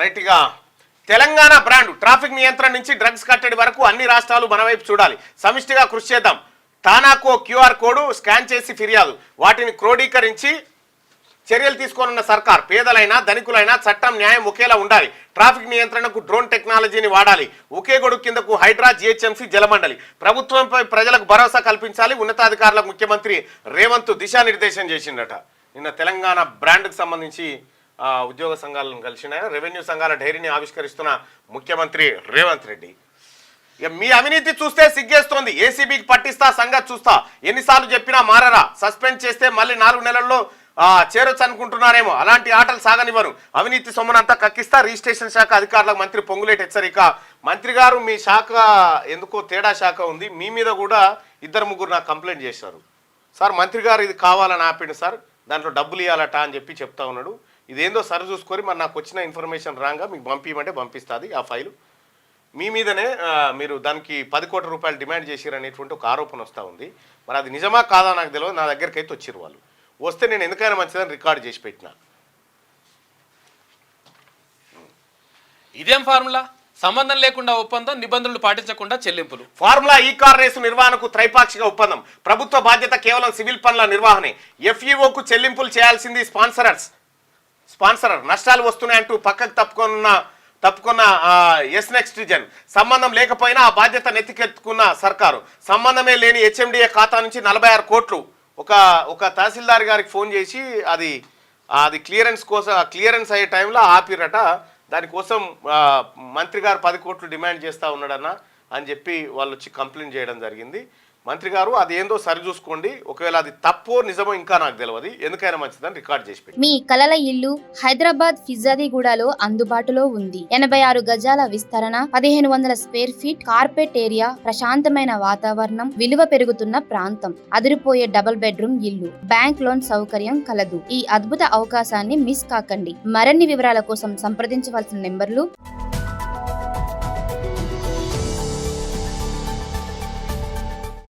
రైట్గా Telangana brand traffic నియంత్రణ నుంచి drugs కట్టడి వరకు అన్ని రాష్ట్రాలు మన వైపు చూడాలి. సమిష్టిగా కృషి చేద్దాం. తానాకో క్యూఆర్ కోడ్ స్కాన్ చేసి ఫిర్యాదు వాటిని క్రోడీకరించి చర్యలు తీసుకోనున్న సర్కార్. పేదలైనా ధనికులైనా చట్టం న్యాయం ఒకేలా ఉండాలి. ట్రాఫిక్ నియంత్రణకు డ్రోన్ టెక్నాలజీని వాడాలి. ఒకే గొడుగు కిందకు హైడ్రా, జిహెచ్ఎంసీ, జలమండలి. ప్రభుత్వంపై ప్రజలకు భరోసా కల్పించాలి. ఉన్నతాధికారులకు ముఖ్యమంత్రి రేవంత్ దిశానిర్దేశం చేసిండట. నిన్న తెలంగాణ బ్రాండ్కు సంబంధించి ఉద్యోగ సంఘాలను కలిసిన రెవెన్యూ సంఘాల డైరీని ఆవిష్కరిస్తున్న ముఖ్యమంత్రి రేవంత్ రెడ్డి. మీ అవినీతి చూస్తే సిగ్గేస్తోంది. ఏసీబీకి పట్టిస్తా, సంగతి చూస్తా. ఎన్నిసార్లు చెప్పినా మారరా. సస్పెండ్ చేస్తే మళ్ళీ 4 నెలల్లో చేరొచ్చు అనుకుంటున్నారేమో. అలాంటి ఆటలు సాగనివ్వరు. అవినీతి సొమ్మునంతా కక్కిస్తా. రిజిస్ట్రేషన్ శాఖ అధికారులకు మంత్రి పొంగులేటి హెచ్చరిక. మంత్రి గారు, మీ శాఖ ఎందుకో తేడా శాఖ ఉంది. మీ మీద కూడా 2-3 నాకు కంప్లైంట్ చేశారు. సార్ మంత్రి గారు ఇది కావాలని ఆపిండు సార్, దాంట్లో డబ్బులు ఇవ్వాలట అని చెప్పి చెప్తా ఉన్నాడు. ఇదేందో సరి చూసుకొని మరి నాకు వచ్చిన ఇన్ఫర్మేషన్ రాగా మీకు పంపించమంటే పంపిస్తుంది ఆ ఫైలు. మీ మీదనే మీరు దానికి 10 కోట్ల రూపాయలు డిమాండ్ చేసిరనేటువంటి ఒక ఆరోపణ వస్తూ ఉంది. మరి అది నిజమా కాదా నాకు తెలియదు. నా దగ్గరికి అయితే వచ్చిరు వాళ్ళు. వస్తే నేను ఎందుకైనా మంచిదని రికార్డు చేసి పెట్టిన. ఇదేం ఫార్ములా? సంబంధం లేకుండా ఒప్పందం, నిబంధనలు పాటించకుండా చెల్లింపులు. ఫార్ములా ఈ కార్ రేసు నిర్వహణకు త్రైపాక్షిక ఒప్పందం. ప్రభుత్వ బాధ్యత కేవలం సివిల్ పనుల నిర్వహణే. ఎఫ్ఈఓకు చెల్లింపులు చేయాల్సింది స్పాన్సరర్. నష్టాలు వస్తున్నాయంటూ పక్కకు తప్పుకున్న ఎస్ నెక్స్ట్ జన్. సంబంధం లేకపోయినా ఆ బాధ్యత నెత్తికెత్తుకున్న సర్కారు. సంబంధమే లేని హెచ్ఎండిఏ ఖాతా నుంచి 46 కోట్లు ఒక తహసీల్దార్ గారికి ఫోన్ చేసి అది క్లియరెన్స్ అయ్యే టైంలో ఆపిరట. దానికోసం మంత్రి గారు 10 కోట్లు డిమాండ్ చేస్తూ ఉన్నాడన్న అని చెప్పి వాళ్ళు వచ్చి కంప్లైంట్ చేయడం జరిగింది. మంత్రి గారు అది ఏందో సరి చూసుకోండి. ఒకవేళ అది తప్పో నిజమో ఇంకా నాకు తెలియదు. ఎందుకైనా మంచిదని రికార్డ్ చేసి పెట్టి. మీ కలల ఇల్లు హైదరాబాద్ ఫిజాదిగూడలో అందుబాటులో ఉంది. 86 గజాల విస్తరణ, 1500 స్క్వేర్ ఫీట్, కార్పెట్ ఏరియా, ప్రశాంతమైన వాతావరణం, విలువ పెరుగుతున్న ప్రాంతం, అదిరిపోయే డబుల్ బెడ్రూమ్ ఇల్లు, బ్యాంక్ లోన్ సౌకర్యం కలదు. ఈ అద్భుత అవకాశాన్ని మిస్ కాకండి. మరిన్ని వివరాల కోసం సంప్రదించవలసిన నెంబర్లు